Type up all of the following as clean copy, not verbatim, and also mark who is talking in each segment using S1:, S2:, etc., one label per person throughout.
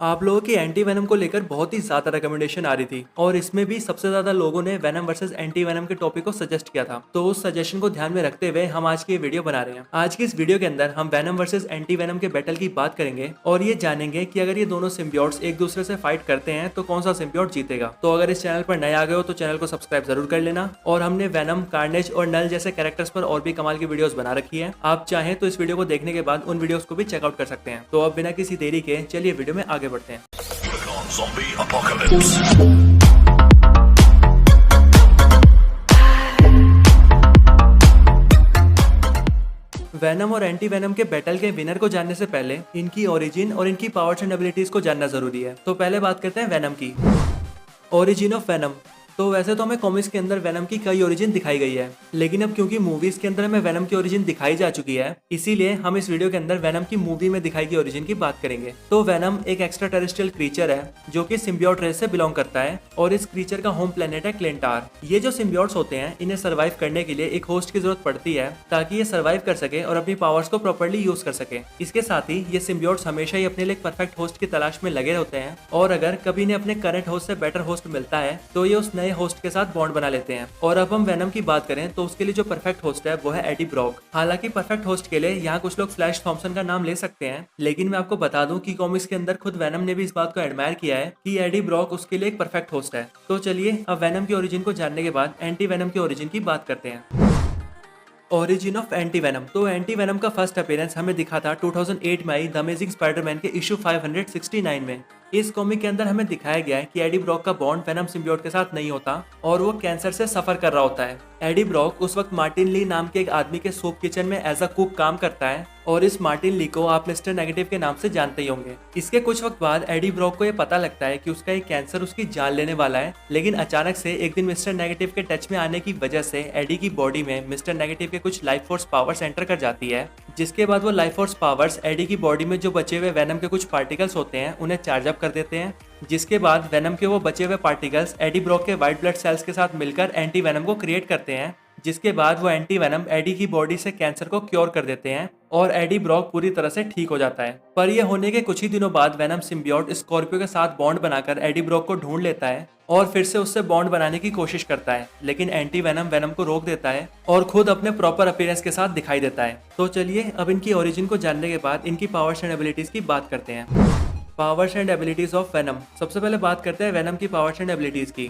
S1: आप लोगों की एंटी वेनम को लेकर बहुत ही ज्यादा रिकमेंडेशन आ रही थी और इसमें भी सबसे ज्यादा लोगों ने वेनम वर्सेस एंटी वेनम के टॉपिक को सजेस्ट किया था। तो उस सजेशन को ध्यान में रखते हुए हम आज की ये वीडियो बना रहे हैं। आज की इस वीडियो के अंदर हम वेनम वर्सेस एंटी वेनम के बैटल की बात करेंगे और ये जानेंगे कि अगर ये दोनों सिम्बियोट्स एक दूसरे से फाइट करते हैं तो कौन सा सिम्बियोट जीतेगा। तो अगर इस चैनल पर नए आ गए हो तो चैनल को सब्सक्राइब जरूर कर लेना। और हमने वेनम, कार्नेज और नल जैसे कैरेक्टर्स पर और भी कमाल की वीडियोस बना रखी है। आप चाहें तो इस वीडियो को देखने के बाद उन वीडियोस को भी चेकआउट कर सकते हैं। तो अब बिना किसी देरी के चलिए वीडियो में आगे बढ़ते हैं।
S2: Zombie apocalypse.
S1: वेनम और एंटी वेनम के बैटल के विनर को जानने से पहले इनकी ओरिजिन और इनकी पावर्स एंड एबिलिटीज को जानना जरूरी है। तो पहले बात करते हैं वेनम की। Origin of venom. तो वैसे तो हमें कॉमिक्स के अंदर वेनम की कई ओरिजिन दिखाई गई है, लेकिन अब क्योंकि मूवीज के अंदर हमें वेनम की ओरिजिन दिखाई जा चुकी है, इसीलिए हम इस वीडियो के अंदर वेनम की मूवी में दिखाई गई ओरिजिन की बात करेंगे। तो वेनम एक एक्स्ट्रा टेरेस्ट्रियल क्रीचर है जो कि सिम्बियोट रेस से बिलोंग करता है और इस क्रीचर का होम प्लेनेट है क्लेंटार। ये जो सिम्बियोट्स होते हैं इन्हें सर्वाइव करने के लिए एक होस्ट की जरूरत पड़ती है ताकि ये सर्वाइव कर सके और अपनी पावर्स को प्रॉपर्ली यूज कर सके। इसके साथ ही ये सिम्बियोट्स हमेशा ही अपने लिए एक परफेक्ट होस्ट की तलाश में लगे होते हैं और अगर कभी इन्हें अपने करंट होस्ट से बेटर होस्ट मिलता है तो ये उस नए होस्ट के साथ बॉन्ड बना लेते हैं। और अब हम वेनम की बात करें तो उसके लिए जो परफेक्ट होस्ट है वो है एडी ब्रॉक। हालांकि परफेक्ट होस्ट के लिए यहाँ कुछ लोग फ्लैश थॉम्पसन का नाम ले सकते हैं, लेकिन मैं आपको बता दूं कि कॉमिक्स के अंदर खुद वेनम ने भी इस बात को एडमायर किया है कि एडी ब्रॉक उसके लिए एक परफेक्ट होस्ट है। तो चलिए अब वेनम की ओरिजिन को जानने के बाद एंटी वेनम की ओरिजिन की बात करते हैं। Origin of anti venom. तो एंटी वेनम का फर्स्ट अपीयरेंस हमें दिखा था 2008 में आई द अमेजिंग स्पाइडरमैन के इशू 569 में। इस कॉमिक के अंदर हमें दिखाया गया है कि एडी ब्रॉक का बॉन्ड वेनम सिम्बियोट के साथ नहीं होता और वो कैंसर से सफर कर रहा होता है। एडी ब्रॉक उस वक्त मार्टिन ली नाम के एक आदमी के सूप किचन में एज अ कुक काम करता है और इस मार्टिन ली को आप मिस्टर नेगेटिव के नाम से जानते ही होंगे। इसके कुछ वक्त बाद एडी ब्रॉक को ये पता लगता है कि उसका एक कैंसर उसकी जान लेने वाला है, लेकिन अचानक से एक दिन मिस्टर नेगेटिव के टच में आने की वजह से एडी की बॉडी में मिस्टर नेगेटिव के कुछ लाइफ फोर्स पावर्स एंटर कर जाती है, जिसके बाद वो लाइफ फोर्स पावर्स एडी की बॉडी में जो बचे हुए वेनम के कुछ पार्टिकल्स होते हैं उन्हें चार्ज अप कर देते हैं, जिसके बाद वेनम के वो बचे हुए पार्टिकल्स एडी ब्रॉक के व्हाइट ब्लड सेल्स के साथ मिलकर एंटी वेनम को क्रिएट करते हैं, जिसके बाद वो एंटी वेनम एडी की बॉडी से कैंसर को क्योर कर देते हैं और एडी ब्रॉक पूरी तरह से ठीक हो जाता है। पर यह होने के कुछ ही दिनों बाद वेनम सिम्बियोट स्कॉर्पियो के साथ बॉन्ड बनाकर एडी ब्रॉक को ढूंढ लेता है और फिर से उससे बॉन्ड बनाने की कोशिश करता है, लेकिन एंटी वेनम वेनम को रोक देता है और खुद अपने प्रॉपर अपीयरेंस के साथ दिखाई देता है। तो चलिए अब इनकी ओरिजिन को जानने के बाद इनकी पावर्स एंड एबिलिटीज की बात करते हैं। Powers and abilities of venom. सबसे पहले बात करते हैं वेनम की पावर्स एंड एबिलिटीज की।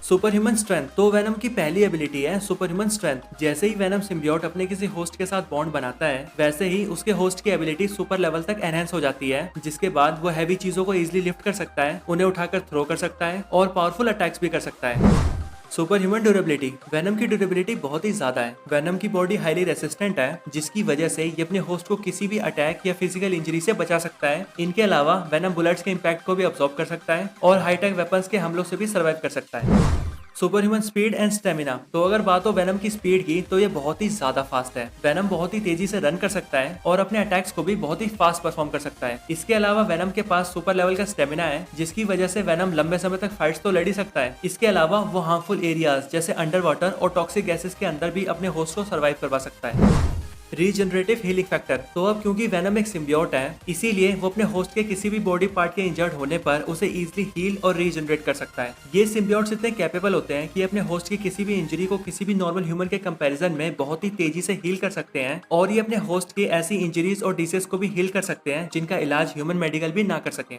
S1: Super human strength. तो वेनम की पहली एबिलिटी है सुपर ह्यूमन स्ट्रेंथ। जैसे ही वेनम सिम्बियोट अपने किसी होस्ट के साथ बॉन्ड बनाता है वैसे ही उसके होस्ट की एबिलिटी सुपर लेवल तक एनहेंस हो जाती है, जिसके बाद वो हैवी चीजों को इजीली लिफ्ट कर सकता है, उन्हें उठाकर थ्रो कर सकता है और पावरफुल अटैक्स भी कर सकता है। Super human durability. वेनम की ड्यूरेबिलिटी बहुत ही ज्यादा है। वेनम की बॉडी हाईली रेसिस्टेंट है, जिसकी वजह से ये अपने होस्ट को किसी भी अटैक या फिजिकल इंजरी से बचा सकता है। इनके अलावा वेनम बुलेट्स के इम्पैक्ट को भी अब्सॉर्ब कर सकता है और हाईटेक वेपन्स के हमलों से भी सर्वाइव कर सकता है। Super human speed and stamina. तो अगर बात हो वेनम की स्पीड की तो ये बहुत ही ज्यादा फास्ट है। वेनम बहुत ही तेजी से रन कर सकता है और अपने अटैक्स को भी बहुत ही फास्ट परफॉर्म कर सकता है। इसके अलावा वेनम के पास सुपर लेवल का स्टेमिना है, जिसकी वजह से वेनम लंबे समय तक फाइट्स तो लड़ ही सकता है। इसके अलावा वो हार्मफुल एरियाज जैसे अंडर वाटर और टॉक्सिक गैसेस के अंदर भी अपने होस्ट को सर्वाइव करवा सकता है। Regenerative healing factor. तो अब क्योंकि वेनम एक सिम्बियोट है, इसीलिए वो अपने होस्ट के किसी भी बॉडी पार्ट के इंजर्ड होने पर उसे इजीली हील और रीजनरेट कर सकता है। ये सिम्बियोट्स इतने कैपेबल होते हैं कि अपने होस्ट की किसी भी इंजरी को किसी भी नॉर्मल ह्यूमन के कंपैरिजन में बहुत ही तेजी से हील कर सकते हैं और ये अपने होस्ट की ऐसी इंजरीज और डिसीज को भी हील कर सकते हैं जिनका इलाज ह्यूमन मेडिकल भी ना कर सके।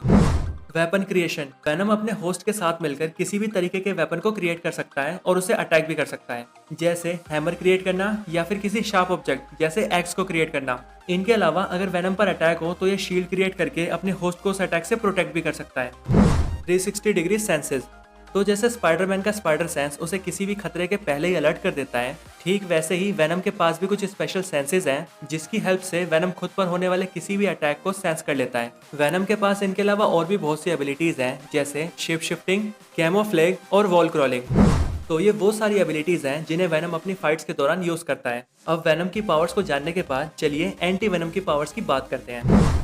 S1: Weapon creation. वेनम अपने होस्ट के साथ मिलकर किसी भी तरीके के वेपन को क्रिएट कर सकता है और उसे अटैक भी कर सकता है, जैसे हैमर क्रिएट करना या फिर किसी शार्प ऑब्जेक्ट जैसे एक्स को क्रिएट करना। इनके अलावा अगर वेनम पर अटैक हो तो ये शील्ड क्रिएट करके अपने होस्ट को उस अटैक से प्रोटेक्ट भी कर सकता है। 360 डिग्री सेंसेस। तो जैसे स्पाइडरमैन का स्पाइडर सेंस उसे किसी भी खतरे के पहले ही अलर्ट कर देता है, ठीक वैसे ही वेनम के पास भी कुछ स्पेशल सेंसेस हैं, जिसकी हेल्प से वेनम खुद पर होने वाले किसी भी अटैक को सेंस कर लेता है। वेनम के पास इनके अलावा और भी बहुत सी एबिलिटीज हैं, जैसे शेप शिफ्टिंग, कैमोफ्लेज और वॉल क्रॉलिंग। तो ये वो सारी एबिलिटीज हैं जिन्हें वेनम अपनी फाइट्स के दौरान यूज करता है। अब वेनम की पावर्स को जानने के बाद चलिए एंटी वेनम की पावर्स की बात करते हैं।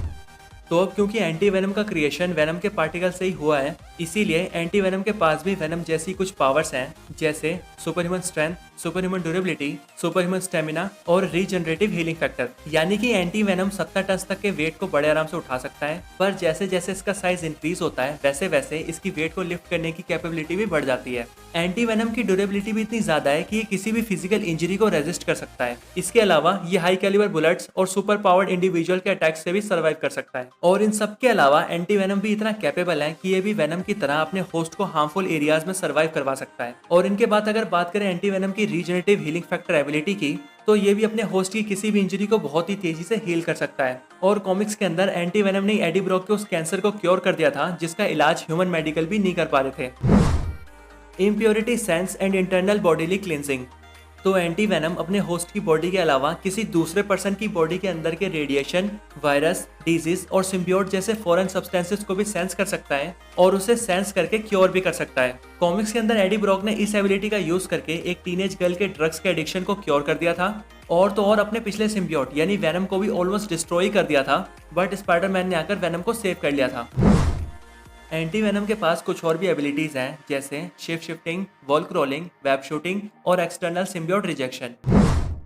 S1: तो अब क्योंकि एंटी वेनम का क्रिएशन वेनम के पार्टिकल से ही हुआ है, इसीलिए एंटी वेनम के पास भी वेनम जैसी कुछ पावर्स हैं, जैसे super human strength, super human durability, super human stamina और रीजनरेटिव हीलिंग फैक्टर। यानी कि एंटी वेनम 70 टन तक के वेट को बड़े आराम से उठा सकता है, पर जैसे जैसे इसका साइज इंक्रीज होता है वैसे वैसे इसकी वेट को लिफ्ट करने की कैपेबिलिटी भी बढ़ जाती है। एंटी वेनम की ड्यूरेबिलिटी भी इतनी ज्यादा है कि ये किसी भी फिजिकल इंजरी को रेजिस्ट कर सकता है। इसके अलावा ये हाई कैलिबर बुलेट्स और सुपर पावर्ड इंडिविजुअल के अटैक से भी सर्वाइव कर सकता है। और इन सब के अलावा एंटी वेनम भी इतना कैपेबल है कि ये भी वेनम की तरह अपने होस्ट को हार्मफुल एरियाज में सर्वाइव करवा सकता है। और इनके बाद अगर बात करें एंटी वेनम की रीजनरेटिव हीलिंग फैक्टर एबिलिटी की, तो ये भी अपने होस्ट की किसी भी इंजरी को बहुत ही तेजी से हील कर सकता है। और कॉमिक्स के अंदर एंटी वेनम ने एडी ब्रॉक के उस कैंसर को क्योर कर दिया था जिसका इलाज ह्यूमन मेडिकल भी नहीं कर पा रहे थे। Impurity sense and internal bodily cleansing. तो एंटी वेनम अपने होस्ट की बॉडी के अलावा किसी दूसरे पर्सन की बॉडी के अंदर के रेडिएशन, वायरस, डिजीज और सिम्बियोट जैसे फॉरेन सब्सटेंसेस को भी सेंस कर सकता है और उसे सेंस करके क्योर भी कर सकता है। कॉमिक्स के अंदर एडी ब्रॉक ने इस एबिलिटी का यूज करके एक टीनेज गर्ल के ड्रग्स के एडिक्शन को क्योर कर दिया था और तो और अपने पिछले सिम्बियोट यानी वेनम को भी ऑलमोस्ट डिस्ट्रॉय कर दिया था, बट स्पाइडरमैन ने आकर वेनम को सेव कर लिया था। एंटी वेनम के पास कुछ और भी एबिलिटीज हैं जैसे shape shifting, wall crawling, web shooting और एक्सटर्नल सिम्बियोट रिजेक्शन।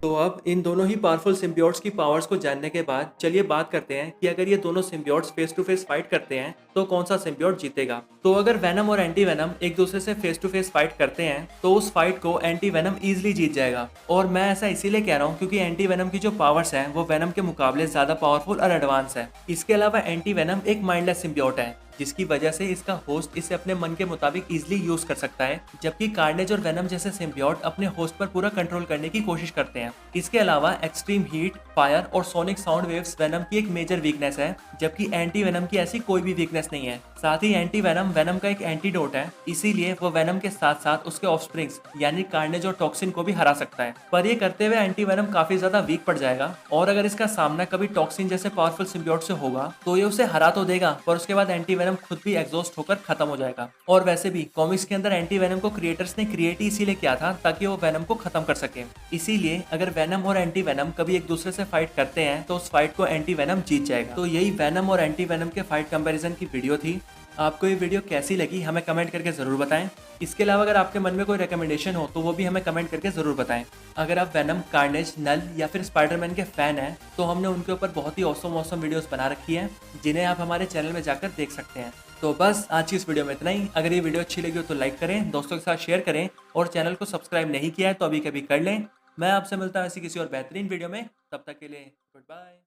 S1: तो अब इन दोनों ही पावरफुल सिम्बियोट्स की पावर्स को जानने के बाद चलिए बात करते हैं कि अगर ये दोनों symbiotes face to face fight करते हैं तो कौन सा सिम्बियोट जीतेगा। तो अगर वेनम और एंटी वेनम एक दूसरे से फेस टू फेस फाइट करते हैं तो उस फाइट को एंटी वेनम इजीली जीत जाएगा। और मैं ऐसा इसीलिए कह रहा हूँ क्योंकि एंटी वेनम की जो पावर्स हैं वो वेनम के मुकाबले ज्यादा पावरफुल और एडवांस है। इसके अलावा एंटी वेनम एक माइंडलेस सिम्बियोट है जिसकी वजह से इसका होस्ट इसे अपने मन के मुताबिक इजीली यूज कर सकता है, जबकि कार्नेज और वेनम जैसे सिम्बियोट अपने होस्ट पर पूरा कंट्रोल करने की कोशिश करते हैं। इसके अलावा एक्सट्रीम हीट, फायर और सोनिक साउंड वेव्स वेनम की एक मेजर वीकनेस है, जबकि एंटी वेनम की ऐसी कोई भी वीकनेस नहीं है। साथ ही एंटी वेनम वेनम का एक एंटीडोट है, इसीलिए वो वेनम के साथ साथ उसके ऑफस्प्रिंग्स यानी कार्नेज और टॉक्सिन को भी हरा सकता है। पर ये करते हुए एंटी वेनम काफी ज्यादा वीक पड़ जाएगा और अगर इसका सामना कभी टॉक्सिन जैसे पावरफुल सिम्बियोट से होगा तो ये उसे हरा तो देगा पर उसके बाद एंटी वेनम खुद भी एग्जॉस्ट होकर खत्म हो जाएगा। और वैसे भी कॉमिक्स के अंदर एंटी वेनम को क्रिएटर्स ने क्रिएट ही इसीलिए किया था ताकि वो वेनम को खत्म कर सके। इसीलिए अगर वेनम और एंटी वेनम कभी एक दूसरे से फाइट करते हैं तो उस फाइट को एंटी वेनम जीत जाएगा। तो यही वेनम और एंटी वेनम के फाइट कंपैरिजन की वीडियो थी। आपको ये वीडियो कैसी लगी हमें कमेंट करके ज़रूर बताएं। इसके अलावा अगर आपके मन में कोई रिकमेंडेशन हो तो वो भी हमें कमेंट करके ज़रूर बताएं। अगर आप वेनम, कार्नेज, नल या फिर स्पाइडरमैन के फ़ैन हैं तो हमने उनके ऊपर बहुत ही औसम वीडियोस बना रखी हैं जिन्हें आप हमारे चैनल में जाकर देख सकते हैं। तो बस आज की इस वीडियो में इतना ही। अगर ये वीडियो अच्छी लगी हो तो लाइक करें, दोस्तों के साथ शेयर करें और चैनल को सब्सक्राइब नहीं किया है तो अभी कभी कर लें। मैं आपसे मिलता हूँ ऐसी किसी और बेहतरीन वीडियो में, तब तक के लिए गुड बाय।